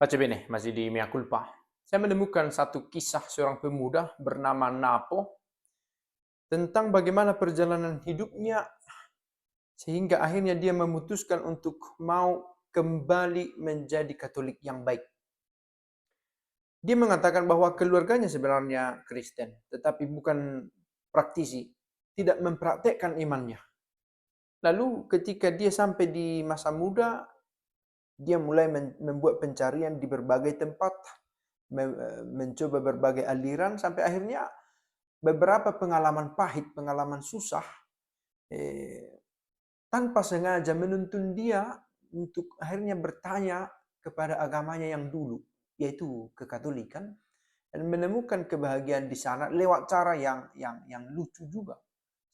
Baca bene, masih di Mea Culpa. Saya menemukan satu kisah seorang pemuda bernama Napo tentang bagaimana perjalanan hidupnya sehingga akhirnya dia memutuskan untuk mau kembali menjadi Katolik yang baik. Dia mengatakan bahwa keluarganya sebenarnya Kristen, tetapi bukan praktisi, tidak mempraktekkan imannya. Lalu ketika dia sampai di masa muda, dia mulai membuat pencarian di berbagai tempat, mencoba berbagai aliran sampai akhirnya beberapa pengalaman pahit, pengalaman susah, eh, tanpa sengaja menuntun dia untuk akhirnya bertanya kepada agamanya yang dulu, yaitu kekatolikan, dan menemukan kebahagiaan di sana lewat cara yang lucu juga.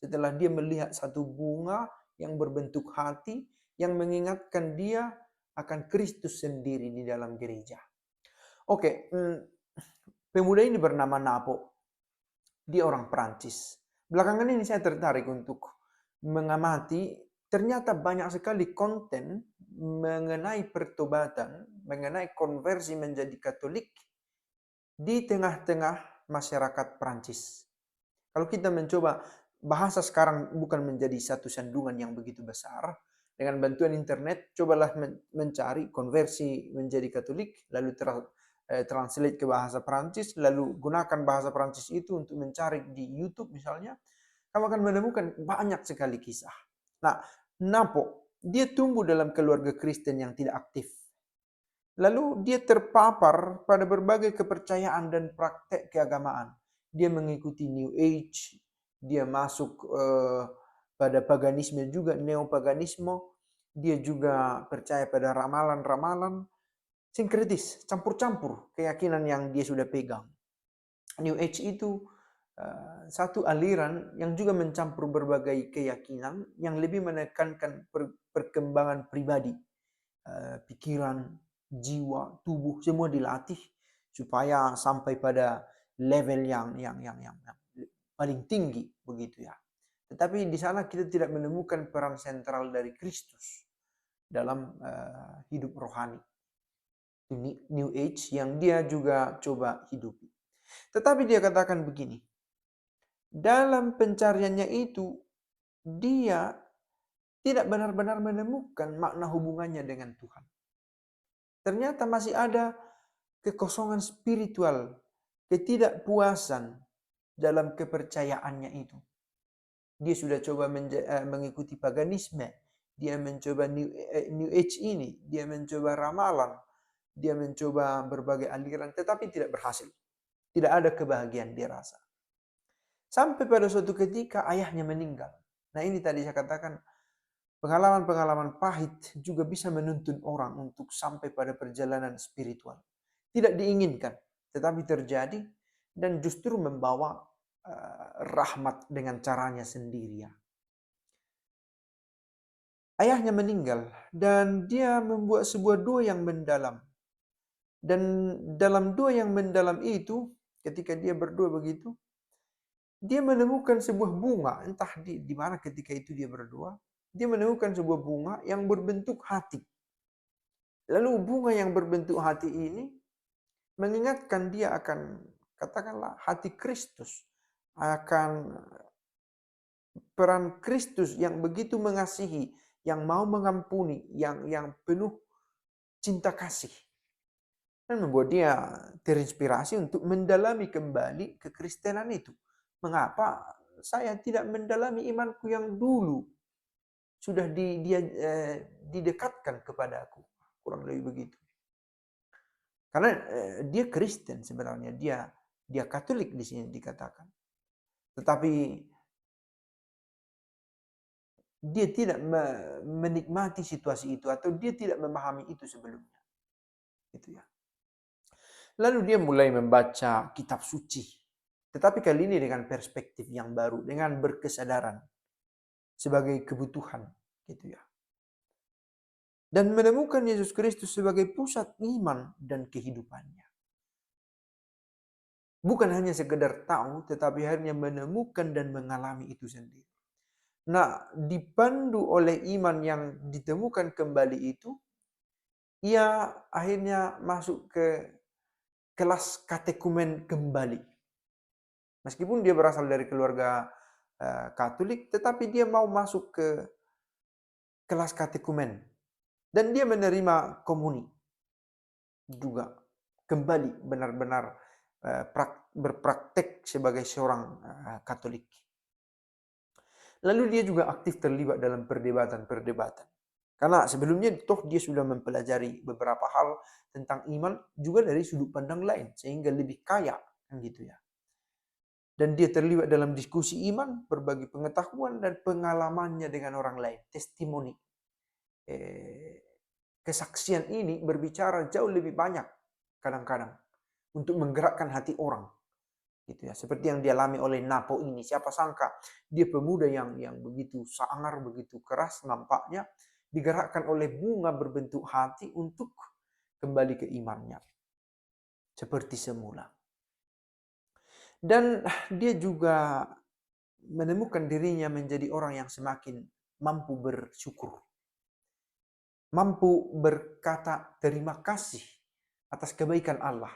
Setelah dia melihat satu bunga yang berbentuk hati yang mengingatkan dia akan Kristus sendiri di dalam gereja. Oke, pemuda ini bernama Napo. Dia orang Prancis. Belakangan ini saya tertarik untuk mengamati, ternyata banyak sekali konten mengenai pertobatan, mengenai konversi menjadi Katolik di tengah-tengah masyarakat Prancis. Kalau kita mencoba, bahasa sekarang bukan menjadi satu sandungan yang begitu besar. Dengan bantuan internet, cobalah mencari konversi menjadi Katolik, lalu translate ke bahasa Prancis, lalu gunakan bahasa Prancis itu untuk mencari di YouTube misalnya, kamu akan menemukan banyak sekali kisah. Nah, Napo, dia tumbuh dalam keluarga Kristen yang tidak aktif. Lalu dia terpapar pada berbagai kepercayaan dan praktek keagamaan. Dia mengikuti New Age, dia masuk pada paganisme juga, neopaganisme. Dia juga percaya pada ramalan-ramalan, sinkretis, campur-campur keyakinan yang dia sudah pegang. New Age itu satu aliran yang juga mencampur berbagai keyakinan yang lebih menekankan perkembangan pribadi, pikiran, jiwa, tubuh, semua dilatih supaya sampai pada level yang paling tinggi begitu ya. Tetapi di sana kita tidak menemukan peran sentral dari Kristus dalam hidup rohani. New Age yang dia juga coba hidupi. Tetapi dia katakan begini, dalam pencariannya itu dia tidak benar-benar menemukan makna hubungannya dengan Tuhan. Ternyata masih ada kekosongan spiritual, ketidakpuasan dalam kepercayaannya itu. Dia sudah coba mengikuti paganisme, dia mencoba New Age ini, dia mencoba ramalan, dia mencoba berbagai aliran, tetapi tidak berhasil. Tidak ada kebahagiaan dia rasa. Sampai pada suatu ketika ayahnya meninggal. Nah ini tadi saya katakan, pengalaman-pengalaman pahit juga bisa menuntun orang untuk sampai pada perjalanan spiritual. Tidak diinginkan, tetapi terjadi dan justru membawa rahmat dengan caranya sendiri. Ayahnya meninggal dan dia membuat sebuah doa yang mendalam. Dan dalam doa yang mendalam itu, ketika dia berdoa begitu, dia menemukan sebuah bunga, entah di mana ketika itu dia berdoa, dia menemukan sebuah bunga yang berbentuk hati. Lalu bunga yang berbentuk hati ini mengingatkan dia akan, katakanlah, hati Kristus, akan peran Kristus yang begitu mengasihi, yang mau mengampuni, yang penuh cinta kasih. Dan membuat dia terinspirasi untuk mendalami kembali kekristenan itu. Mengapa saya tidak mendalami imanku yang dulu sudah didekatkan kepada aku, kurang lebih begitu. Karena dia Kristen sebenarnya, dia Katolik di sini dikatakan. Tetapi dia tidak menikmati situasi itu atau dia tidak memahami itu sebelumnya. Gitu ya. Lalu dia mulai membaca kitab suci. Tetapi kali ini dengan perspektif yang baru, dengan berkesadaran sebagai kebutuhan, gitu ya. Dan menemukan Yesus Kristus sebagai pusat iman dan kehidupannya. Bukan hanya sekedar tahu, tetapi akhirnya menemukan dan mengalami itu sendiri. Nah, dipandu oleh iman yang ditemukan kembali itu, ia akhirnya masuk ke kelas katekumen kembali. Meskipun dia berasal dari keluarga Katolik, tetapi dia mau masuk ke kelas katekumen. Dan dia menerima komuni juga. Kembali benar-benar berpraktek sebagai seorang Katolik. Lalu dia juga aktif terlibat dalam perdebatan-perdebatan. Karena sebelumnya toh dia sudah mempelajari beberapa hal tentang iman juga dari sudut pandang lain. Sehingga lebih kaya. Kan gitu ya. Dan dia terlibat dalam diskusi iman, berbagi pengetahuan dan pengalamannya dengan orang lain. Testimoni. Kesaksian ini berbicara jauh lebih banyak kadang-kadang untuk menggerakkan hati orang. Gitu ya. Seperti yang dialami oleh Napo ini. Siapa sangka dia pemuda yang begitu sangar, begitu keras nampaknya, digerakkan oleh bunga berbentuk hati untuk kembali ke imannya. Seperti semula. Dan dia juga menemukan dirinya menjadi orang yang semakin mampu bersyukur. Mampu berkata terima kasih atas kebaikan Allah.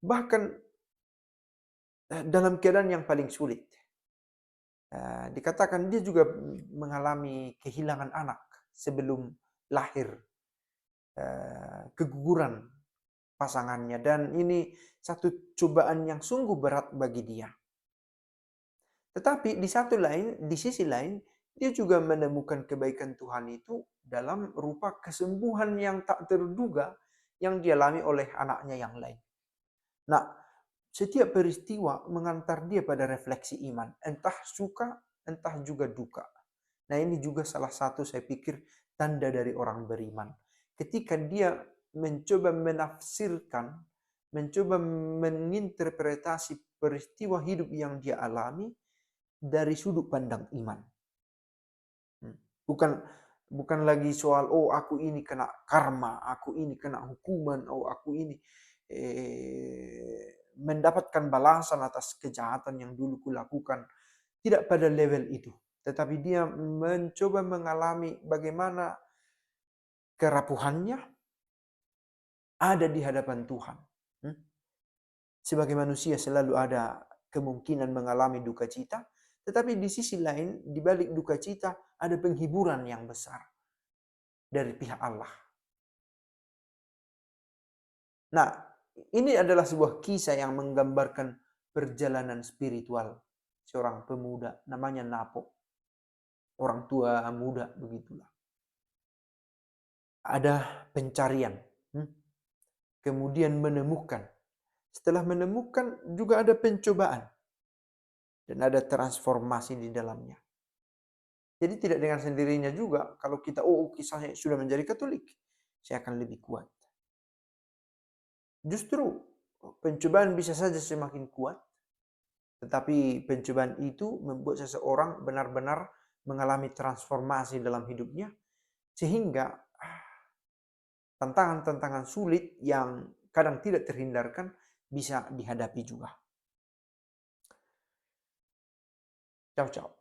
Bahkan dalam keadaan yang paling sulit. Dikatakan dia juga mengalami kehilangan anak sebelum lahir. Keguguran pasangannya. Dan ini satu cobaan yang sungguh berat bagi dia. Tetapi di sisi lain, dia juga menemukan kebaikan Tuhan itu dalam rupa kesembuhan yang tak terduga yang dialami oleh anaknya yang lain. Nah, setiap peristiwa mengantar dia pada refleksi iman. Entah suka, entah juga duka. Nah, ini juga salah satu saya pikir tanda dari orang beriman. Ketika dia mencoba menafsirkan, mencoba menginterpretasi peristiwa hidup yang dia alami dari sudut pandang iman. Bukan lagi soal, oh aku ini kena karma, aku ini kena hukuman, oh aku ini mendapatkan balasan atas kejahatan yang dulu kulakukan. Tidak pada level itu. Tetapi dia mencoba mengalami bagaimana kerapuhannya ada di hadapan Tuhan. Sebagai manusia selalu ada kemungkinan mengalami duka cita, tetapi di sisi lain, di balik duka cita, ada penghiburan yang besar dari pihak Allah. Nah, ini adalah sebuah kisah yang menggambarkan perjalanan spiritual seorang pemuda, namanya Napo. Orang tua muda, begitulah. Ada pencarian. Kemudian menemukan. Setelah menemukan, juga ada pencobaan. Dan ada transformasi di dalamnya. Jadi tidak dengan sendirinya juga, kalau kita, kisahnya sudah menjadi Katolik, saya akan lebih kuat. Justru pencobaan bisa saja semakin kuat, tetapi pencobaan itu membuat seseorang benar-benar mengalami transformasi dalam hidupnya, sehingga tantangan-tantangan sulit yang kadang tidak terhindarkan bisa dihadapi juga. Ciao, ciao.